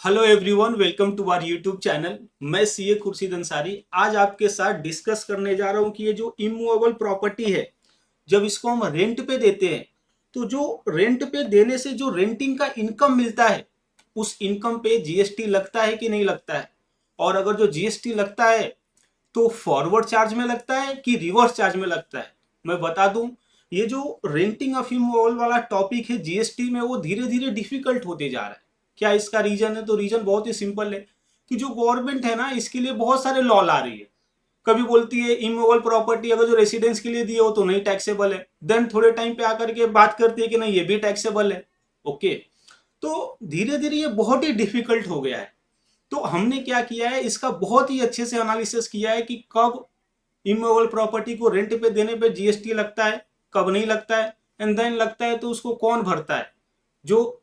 Hello everyone, welcome to our YouTube channel. मैं CA Khurshid Ansari आज आपके साथ डिस्कस करने जा रहा हूं कि ये जो इमूवेबल प्रॉपर्टी है, जब इसको हम रेंट पे देते हैं तो जो रेंट पे देने से जो रेंटिंग का इनकम मिलता है, उस इनकम पे जीएसटी लगता है कि नहीं लगता है। और अगर जो जीएसटी लगता है तो फॉरवर्ड चार्ज में लगता है कि रिवर्स चार्ज में लगता है। मैं बता दूं, ये जो रेंटिंग ऑफ इमूवेबल वाला टॉपिक है जीएसटी में, वो धीरे धीरे डिफिकल्ट होते जा रहा है। क्या इसका रीजन है? तो रीजन बहुत ही सिंपल है कि जो गवर्नमेंट है ना, इसके लिए बहुत सारे लॉ ला रही है। कभी बोलती है इमूवेबल प्रॉपर्टी अगर जो रेसिडेंस के लिए दिए हो तो नहीं टैक्सेबल है, देन थोड़े टाइम पे आकर के बात करती है कि नहीं ये भी टैक्सेबल है। ओके, तो धीरे धीरे ये बहुत ही डिफिकल्ट हो गया है। तो हमने क्या किया है, इसका बहुत ही अच्छे से एनालिसिस किया है कि कब इमूवेबल प्रॉपर्टी को रेंट पे देने पे जीएसटी लगता है, कब नहीं लगता है, एंड देन लगता है तो उसको कौन भरता है। जो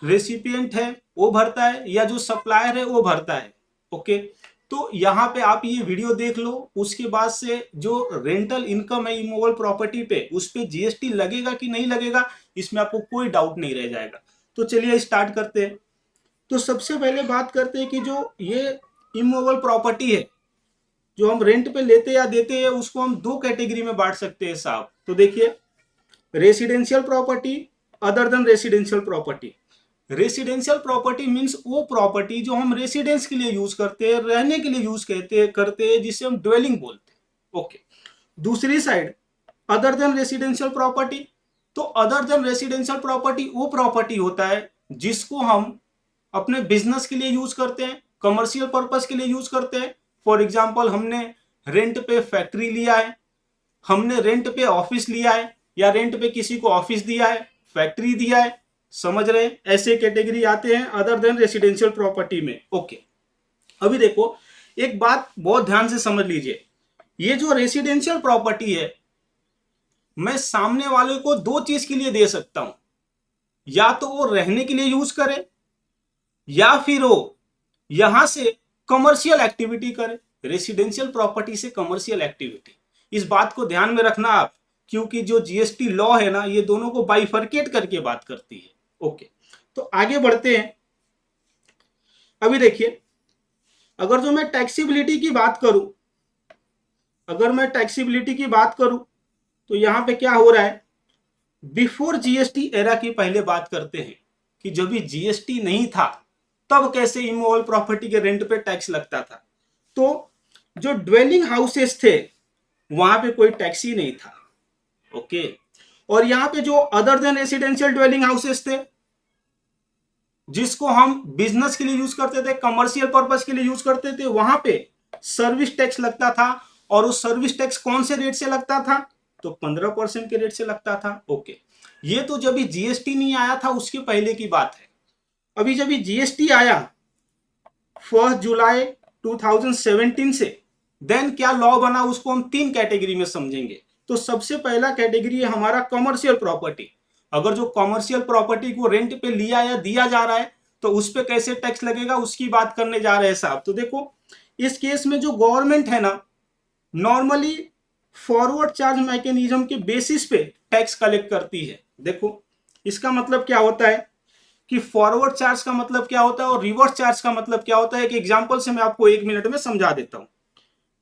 रेसिपिएंट है वो भरता है या जो सप्लायर है वो भरता है। ओके, तो यहाँ पे आप ये वीडियो देख लो, उसके बाद से जो रेंटल इनकम है इमूवेबल प्रॉपर्टी पे, उस पे जीएसटी लगेगा कि नहीं लगेगा, इसमें आपको कोई डाउट नहीं रह जाएगा। तो चलिए स्टार्ट करते हैं। तो सबसे पहले बात करते हैं कि जो ये इमूवेबल प्रॉपर्टी है जो हम रेंट पे लेते या देते हैं, उसको हम दो कैटेगरी में बांट सकते हैं साहब। तो देखिए, residential property, other than residential property. Residential property means वो प्रॉपर्टी जो हम रेसिडेंस के लिए यूज करते हैं, रहने के लिए यूज करते हैं, जिसे हम ड्वेलिंग बोलते हैं। ओके, दूसरी side other than residential property. तो अदर देन रेसिडेंशियल प्रॉपर्टी वो प्रॉपर्टी होता है जिसको हम अपने बिजनेस के लिए यूज करते हैं, कमर्शियल पर्पस के लिए यूज करते हैं। फॉर एग्जाम्पल, हमने रेंट पे फैक्ट्री लिया है, हमने रेंट पे ऑफिस लिया है, या रेंट पे किसी को ऑफिस दिया है, फैक्ट्री दिया है। समझ रहे हैं? ऐसे कैटेगरी आते हैं अदर देन रेसिडेंशियल प्रॉपर्टी में। ओके, अभी देखो, एक बात बहुत ध्यान से समझ लीजिए। ये जो रेसिडेंशियल प्रॉपर्टी है, मैं सामने वाले को दो चीज के लिए दे सकता हूं। या तो वो रहने के लिए यूज करे, या फिर वो यहां से कमर्शियल एक्टिविटी करे। रेसिडेंशियल प्रॉपर्टी से कमर्शियल एक्टिविटी, इस बात को ध्यान में रखना आप, क्योंकि जो जीएसटी लॉ है ना, ये दोनों को बाइफरकेट करके बात करती है। ओके, तो आगे बढ़ते हैं। अभी देखिए, अगर जो मैं टैक्सीबिलिटी की बात करूं, अगर मैं टैक्सीबिलिटी की बात करूं, तो यहां पे क्या हो रहा है, बिफोर जीएसटी एरा की पहले बात करते हैं कि जब भी जीएसटी नहीं था तब कैसे इमूवेबल प्रॉपर्टी के रेंट पे टैक्स लगता था। तो जो ड्वेलिंग हाउसेस थे, वहां पे कोई टैक्स ही नहीं था। ओके, और यहाँ पे जो other than residential dwelling houses थे, जिसको हम बिजनेस के लिए यूज करते थे, कमर्शियल पर्पस के लिए यूज करते थे, वहां पे सर्विस टैक्स लगता था। और उस सर्विस टैक्स कौन से रेट से लगता था? तो 15% के रेट से लगता था। ओके, ये तो जब भी जीएसटी नहीं आया था उसके पहले की बात है। अभी जब भी जीएसटी आया 1 जुलाई 2017 से, देन क्या लॉ बना, उसको हम तीन कैटेगरी में समझेंगे। तो सबसे पहला कैटेगरी है हमारा कमर्शियल प्रॉपर्टी। अगर जो कमर्शियल प्रॉपर्टी को रेंट पे लिया या दिया जा रहा है तो उस पे कैसे टैक्स लगेगा, उसकी बात करने जा रहे हैं साहब। तो देखो, इस केस में जो गवर्नमेंट है ना, नॉर्मली फॉरवर्ड चार्ज मैकेनिज्म के बेसिस पे टैक्स कलेक्ट करती है। देखो, इसका मतलब क्या होता है कि फॉरवर्ड चार्ज का मतलब क्या होता है और रिवर्स चार्ज का मतलब क्या होता है। एक एग्जांपल से मैं आपको 1 मिनट में समझा देता हूं।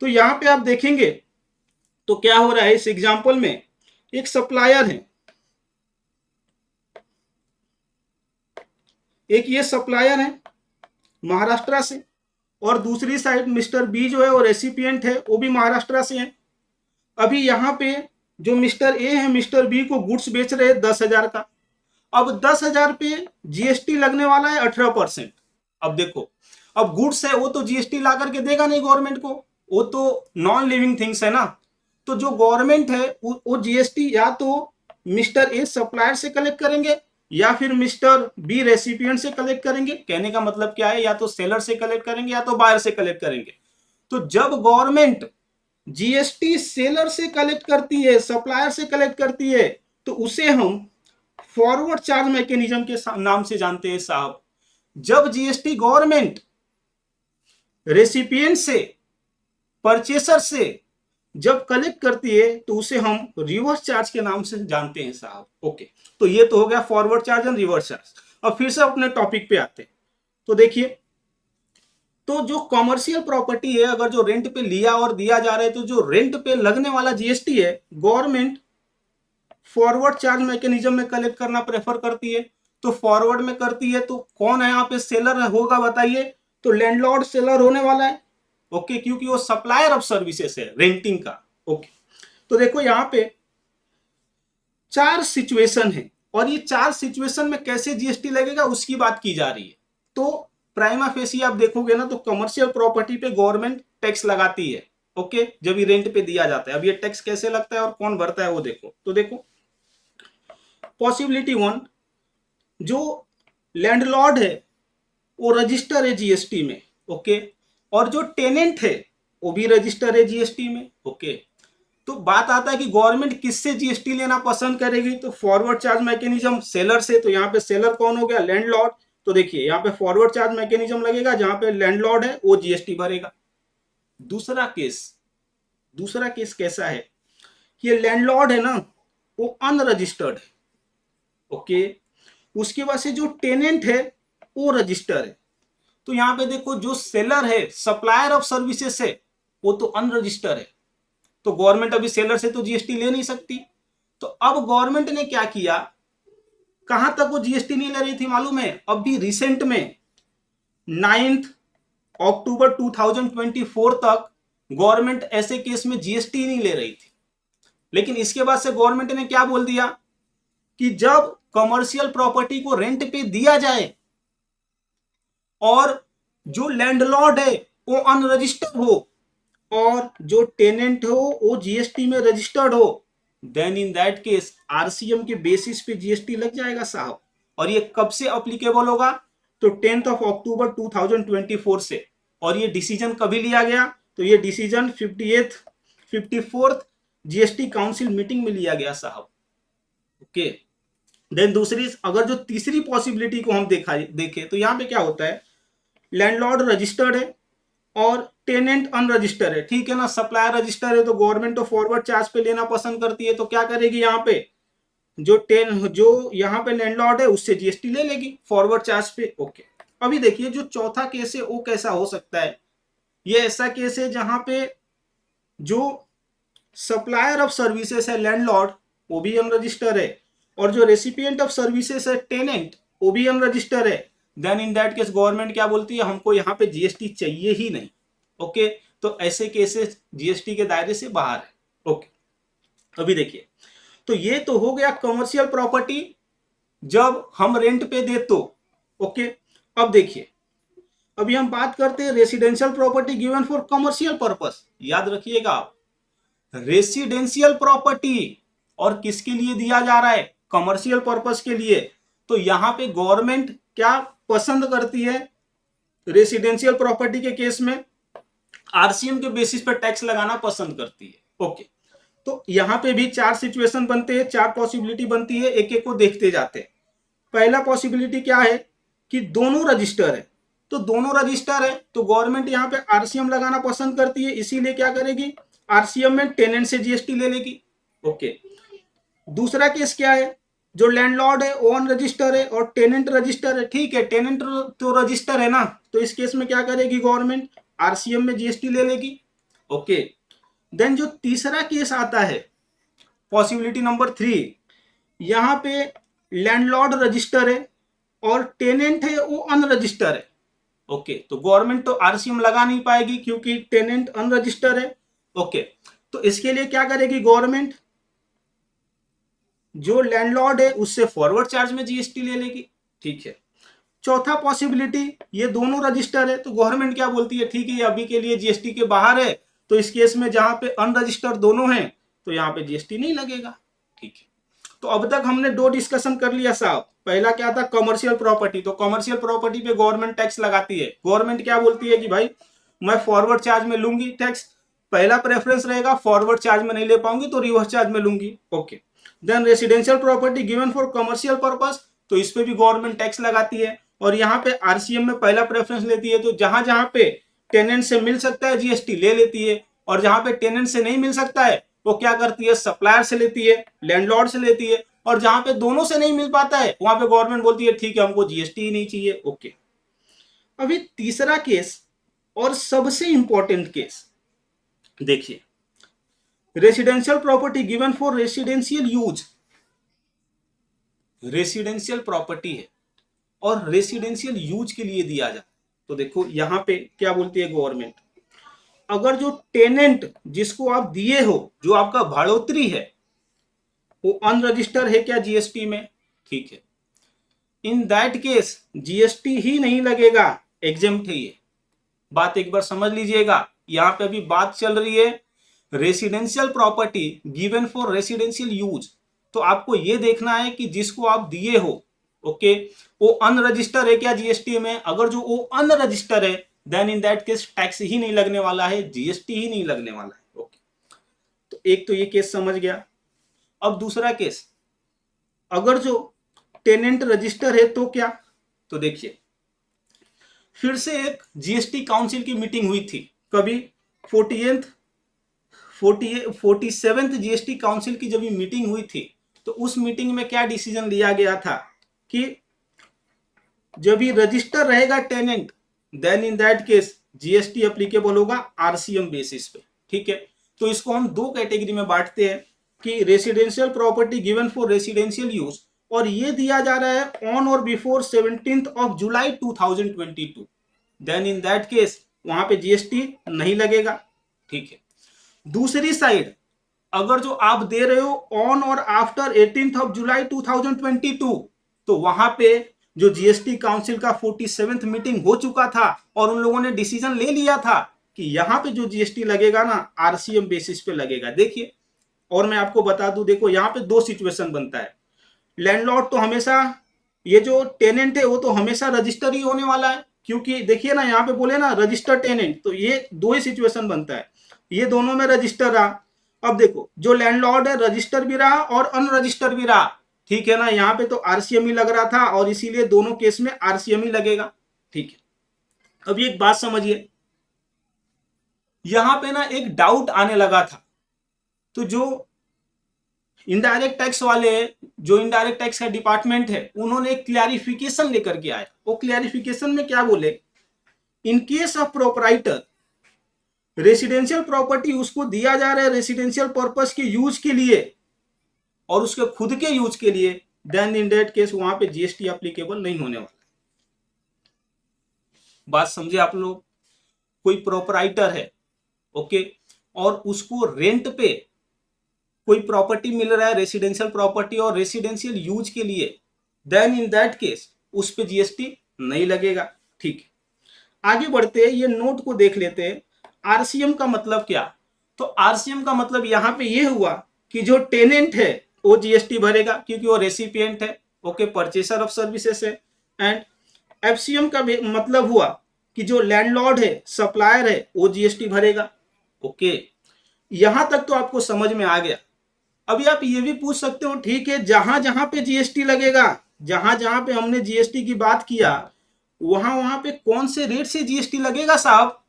तो यहां पे आप देखेंगे तो क्या हो रहा है, इस एग्जांपल में एक सप्लायर है, एक ये सप्लायर है महाराष्ट्र से, और दूसरी साइड मिस्टर बी जो है वो रेसिपिएंट है, वो भी महाराष्ट्र से है। अभी यहाँ पे जो मिस्टर ए है, मिस्टर बी को गुड्स बेच रहे हैं 10,000 का। अब 10,000 पे जीएसटी लगने वाला है 18%। अब देखो, अब गुड्स है वो तो जीएसटी ला करके देगा नहीं गवर्नमेंट को, वो तो नॉन लिविंग थिंग्स है ना। तो जो गवर्नमेंट है वो जीएसटी या तो मिस्टर ए सप्लायर से कलेक्ट करेंगे, या फिर मिस्टर बी रेसिपिएंट से कलेक्ट करेंगे। कहने का मतलब क्या है, या तो सेलर से कलेक्ट करेंगे या तो बायर से कलेक्ट करेंगे। तो जब गवर्नमेंट जीएसटी सेलर से कलेक्ट करती है, सप्लायर से कलेक्ट करती है, तो उसे हम फॉरवर्ड चार्ज मैकेनिज्म के नाम से जानते हैं साहब। जब जीएसटी गवर्नमेंट रेसिपिएंट से, परचेसर से जब कलेक्ट करती है, तो उसे हम रिवर्स चार्ज के नाम से जानते हैं साहब। ओके, तो ये तो हो गया forward charge and reverse charge. अब फिर से अपने टॉपिक पे आते हैं। तो देखिए, तो जो कॉमर्शियल प्रॉपर्टी है अगर जो रेंट पे लिया और दिया जा रहा है, तो जो रेंट पे लगने वाला जीएसटी है गवर्नमेंट फॉरवर्ड चार्ज मैकेनिज्म में कलेक्ट करना प्रेफर करती है। तो फॉरवर्ड में करती है तो कौन है यहाँ पे सेलर होगा बताइए? तो लैंडलॉर्ड सेलर होने वाला है। ओके, क्योंकि वो सप्लायर ऑफ सर्विसेज है रेंटिंग का। ओके, तो देखो यहाँ पे चार सिचुएशन है और ये चार सिचुएशन में कैसे जीएसटी लगेगा उसकी बात की जा रही है। तो प्राइमा फेसी आप देखोगे ना तो कमर्शियल प्रॉपर्टी पे गवर्नमेंट टैक्स लगाती है। ओके, जब ये रेंट पे दिया जाता है। अब ये टैक्स कैसे लगता है और कौन भरता है वो देखो। तो देखो, पॉसिबिलिटी वन, जो लैंडलॉर्ड है वो रजिस्टर है जीएसटी में। ओके, और जो टेनेंट है वो भी रजिस्टर है जीएसटी में। ओके, तो बात आता है कि गवर्नमेंट किससे जीएसटी लेना पसंद करेगी? तो फॉरवर्ड चार्ज मैकेनिज्म सेलर से। तो यहाँ पे सेलर कौन हो गया? लैंडलॉर्ड। तो देखिए यहाँ पे फॉरवर्ड चार्ज मैकेनिज्म लगेगा, जहां पे लैंडलॉर्ड है वो जीएसटी भरेगा। दूसरा केस कैसा है? ये लैंडलॉर्ड है ना वो अनरजिस्टर्ड है। ओके, उसके बाद से जो टेनेंट है वो रजिस्टर है। तो यहाँ पे देखो, जो सेलर है सप्लायर ऑफ सर्विसेज है वो तो अनरजिस्टर है, तो गवर्नमेंट अभी सेलर से तो जीएसटी ले नहीं सकती। तो अब गवर्नमेंट ने क्या किया, कहां तक वो जीएसटी नहीं ले रही थी मालूम है? अभी रिसेंट में 9 अक्टूबर 2024 तक गवर्नमेंट ऐसे केस में जीएसटी नहीं ले रही थी। लेकिन इसके बाद से गवर्नमेंट ने क्या बोल दिया कि जब कमर्शियल प्रॉपर्टी को रेंट पे दिया जाए और जो लैंडलॉर्ड है वो अनरजिस्टर्ड हो और जो टेनेंट हो वो जीएसटी में रजिस्टर्ड हो, then in that case RCM के बेसिस पे जीएसटी लग जाएगा साहब। और ये कब से अप्लीकेबल होगा? तो 10 अक्टूबर 2024 से। और ये डिसीजन कभी लिया गया? तो ये decision 54th GST council meeting में लिया गया साहब। ओके, देन दूसरी, अगर जो तीसरी पॉसिबिलिटी को हम देखें तो यहाँ पे क्या होता है, लैंडलॉर्ड रजिस्टर्ड है और टेनेंट अनरजिस्टर्ड है। ठीक है ना, सप्लायर रजिस्टर है तो गवर्नमेंट तो फॉरवर्ड चार्ज पे लेना पसंद करती है। तो क्या करेगी, यहाँ पे जो यहाँ पे लैंडलॉर्ड है उससे जीएसटी ले लेगी फॉरवर्ड चार्ज पे। ओके, अभी देखिए जो चौथा केस है वो कैसा हो सकता है? ये ऐसा केस है जहां पे जो सप्लायर ऑफ सर्विसेज है लैंडलॉर्ड वो भी अनरजिस्टर्ड है और जो रेसिपिएंट ऑफ सर्विसेज है टेनेंट वो भी अनरजिस्टर्ड है। Then in that case government क्या बोलती है, हमको यहाँ पे जीएसटी चाहिए ही नहीं। ओके, तो ऐसे केसेस जीएसटी के दायरे से बाहर है। ओके, अभी देखिए, तो ये तो हो गया कमर्शियल प्रॉपर्टी जब हम रेंट पे दे तो। ओके, अब देखिए, अभी हम बात करते हैं residential property given for commercial purpose. याद रखिएगा आप, रेसिडेंशियल प्रॉपर्टी और किसके लिए दिया जा रहा है? कमर्शियल पर्पस के लिए। तो यहां पे गवर्नमेंट क्या पसंद करती है? रेसिडेंशियल प्रॉपर्टी के केस में आरसीएम के बेसिस पर टैक्स लगाना पसंद करती है। ओके, तो यहां पे भी चार सिचुएशन बनते हैं, चार पॉसिबिलिटी बनती है, एक एक को देखते जाते हैं। पहला पॉसिबिलिटी क्या है कि दोनों रजिस्टर है। तो दोनों रजिस्टर है तो गवर्नमेंट यहाँ पे आरसीएम लगाना पसंद करती है, इसीलिए क्या करेगी, आरसीएम में टेनेंट से जीएसटी ले लेगी। ओके, दूसरा केस क्या है, जो लैंडलॉर्ड है वो अनरजिस्टर है और टेनेंट रजिस्टर है। ठीक है, टेनेंट तो रजिस्टर है ना, तो इस केस में क्या करेगी गवर्नमेंट, आरसीएम में जीएसटी ले लेगी। ओके, देन जो तीसरा केस आता है, पॉसिबिलिटी नंबर 3, यहाँ पे लैंडलॉर्ड रजिस्टर है और टेनेंट है वो अनरजिस्टर है। ओके, तो गवर्नमेंट तो आरसीएम लगा नहीं पाएगी क्योंकि टेनेंट अनरजिस्टर है। ओके, तो इसके लिए क्या करेगी गवर्नमेंट, जो लैंडलॉर्ड है उससे फॉरवर्ड चार्ज में जीएसटी ले लेगी। ठीक है, चौथा पॉसिबिलिटी, ये दोनों रजिस्टर है तो गवर्नमेंट क्या बोलती है, ठीक है ये अभी के लिए जीएसटी के बाहर है, तो इस केस में जहां पे अनरजिस्टर्ड दोनों हैं तो यहाँ पे जीएसटी नहीं लगेगा। ठीक है, तो अब तक हमने दो डिस्कशन कर लिया साहब। पहला क्या था, कमर्शियल प्रॉपर्टी। तो कमर्शियल प्रॉपर्टी पे गवर्नमेंट टैक्स लगाती है। गवर्नमेंट क्या बोलती है कि भाई मैं फॉरवर्ड चार्ज में लूंगी टैक्स, पहला प्रेफरेंस रहेगा, फॉरवर्ड चार्ज में नहीं ले पाऊंगी तो रिवर्स चार्ज में लूंगी। Okay, then residential property given for commercial purpose, तो इस पे भी गवर्नमेंट टैक्स लगाती है और यहाँ पे आरसीएम में पहला प्रेफरेंस लेती है। तो जहां जहां पे टेनेंट से मिल सकता है जीएसटी ले लेती है और जहां पे टेनेंट से नहीं मिल सकता है वो क्या करती है, सप्लायर से लेती है, लैंडलॉर्ड से लेती है। और जहां पे दोनों से नहीं मिल पाता है वहां पे गवर्नमेंट बोलती है ठीक है हमको जीएसटी ही नहीं चाहिए। ओके, अभी तीसरा केस और सबसे इंपॉर्टेंट केस देखिए, residential property given for residential use, residential property है और रेसिडेंशियल यूज के लिए दिया जाए। तो देखो यहां पे क्या बोलती है गवर्नमेंट, अगर जो टेनेंट जिसको आप दिए हो, जो आपका भाड़ोत्री है, वो अनरजिस्टर्ड है क्या जीएसटी में, ठीक है, इन दैट केस जीएसटी ही नहीं लगेगा, एग्जेम्प्ट है ये बात, एक बार समझ लीजिएगा। यहां पे अभी बात चल रही है residential property given for residential use, तो आपको ये देखना है कि जिसको आप दिए हो, ओके, वो अनरजिस्टर है क्या जीएसटी में, अगर जो वो अनरजिस्टर है then in that case tax ही नहीं लगने वाला है, जीएसटी ही नहीं लगने वाला है, ओके। तो एक तो ये केस समझ गया। अब दूसरा केस, अगर जो टेनेंट रजिस्टर है तो क्या, तो देखिए फिर से एक जीएसटी काउंसिल की मीटिंग हुई थी, कभी 47th जीएसटी काउंसिल की जब ये मीटिंग हुई थी, तो उस मीटिंग में क्या डिसीजन लिया गया था कि जब ये रजिस्टर रहेगा tenant, then in that case GST applicable होगा आरसीएम बेसिस पे, ठीक है। तो इसको हम दो कैटेगरी में बांटते हैं कि residential property given for residential use, और ये दिया जा रहा है ऑन और बिफोर 17 जुलाई 2022, देन इन दैट केस वहां पे जीएसटी नहीं लगेगा, ठीक है। दूसरी साइड, अगर जो आप दे रहे हो ऑन और आफ्टर 18 जुलाई 2022, तो वहां पे जो जीएसटी काउंसिल का 47th मीटिंग हो चुका था और उन लोगों ने डिसीजन ले लिया था कि यहां पे जो जीएसटी लगेगा ना आरसीएम बेसिस पे लगेगा। देखिए, और मैं आपको बता दूं, देखो यहां पे दो सिचुएशन बनता है, लैंडलॉर्ड तो हमेशा, ये जो टेनेंट है वो तो हमेशा रजिस्टर ही होने वाला है, क्योंकि देखिए ना यहाँ पे बोले ना रजिस्टर टेनेंट, तो ये दो ही सिचुएशन बनता है, ये दोनों में रजिस्टर रहा। अब देखो जो लैंडलॉर्ड है रजिस्टर भी रहा और अनरजिस्टर भी रहा, ठीक है ना, यहाँ पे तो आरसीएम ही लग रहा था और इसीलिए दोनों केस में आरसीएम ही लगेगा, ठीक है। अब एक बात समझिए, यहां पे ना एक डाउट आने लगा था, तो जो इनडायरेक्ट टैक्स वाले, जो इनडायरेक्ट टैक्स का डिपार्टमेंट है, उन्होंने एक क्लैरिफिकेशन लेकर के आया। वो क्लैरिफिकेशन में क्या बोले, in case of proprietor, residential property उसको दिया जा रहा है रेसिडेंशियल पर्पस के यूज के लिए और उसके खुद के यूज के लिए, देन इन दैट केस वहां पे जीएसटी एप्लीकेबल नहीं होने वाला। बात समझे आप लोग, कोई प्रोपराइटर है, ओके, और उसको रेंट पे कोई प्रॉपर्टी मिल रहा है रेसिडेंशियल प्रॉपर्टी और रेसिडेंशियल यूज के लिए, देन इन दैट केस उस पे जीएसटी नहीं लगेगा, ठीक है। आगे बढ़ते हैं, ये नोट को देख लेते हैं, आरसीएम का मतलब क्या। तो आरसीएम का मतलब यहां पे ये हुआ कि जो टेनेंट है वो जीएसटी भरेगा क्योंकि वो रेसिपिएंट है, ओके, परचेसर ऑफ सर्विसेज है। एंड एफसीएम का मतलब हुआ कि जो लैंडलॉर्ड है, सप्लायर है, वो जीएसटी भरेगा, ओके। यहां तक तो आपको समझ में आ गया। अभी आप ये भी पूछ सकते हो, ठीक है, जहां जहां पे जीएसटी लगेगा, जहां जहां पे हमने जीएसटी की बात किया, वहां वहां पे कौन से रेट से जीएसटी लगेगा साहब।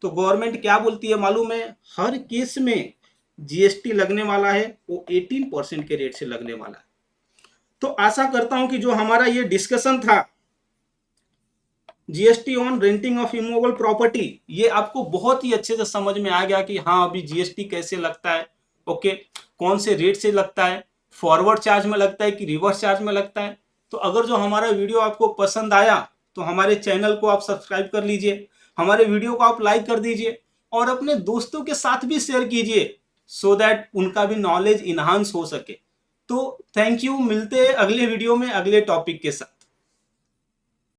तो गवर्नमेंट क्या बोलती है मालूम है, हर केस में जीएसटी लगने वाला है वो 18% के रेट से लगने वाला है। तो आशा करता हूं कि जो हमारा ये डिस्कशन था GST on renting of immovable property, ये आपको बहुत ही अच्छे से समझ में आ गया कि हाँ अभी जीएसटी कैसे लगता है, ओके, कौन से रेट से लगता है, फॉरवर्ड चार्ज में लगता है कि रिवर्स चार्ज में लगता है। तो अगर जो हमारा वीडियो आपको पसंद आया तो हमारे चैनल को आप सब्सक्राइब कर लीजिए, हमारे वीडियो को आप लाइक कर दीजिए और अपने दोस्तों के साथ भी शेयर कीजिए, सो दैट उनका भी नॉलेज इनहांस हो सके। तो थैंक यू, मिलते हैं अगले वीडियो में अगले टॉपिक के साथ।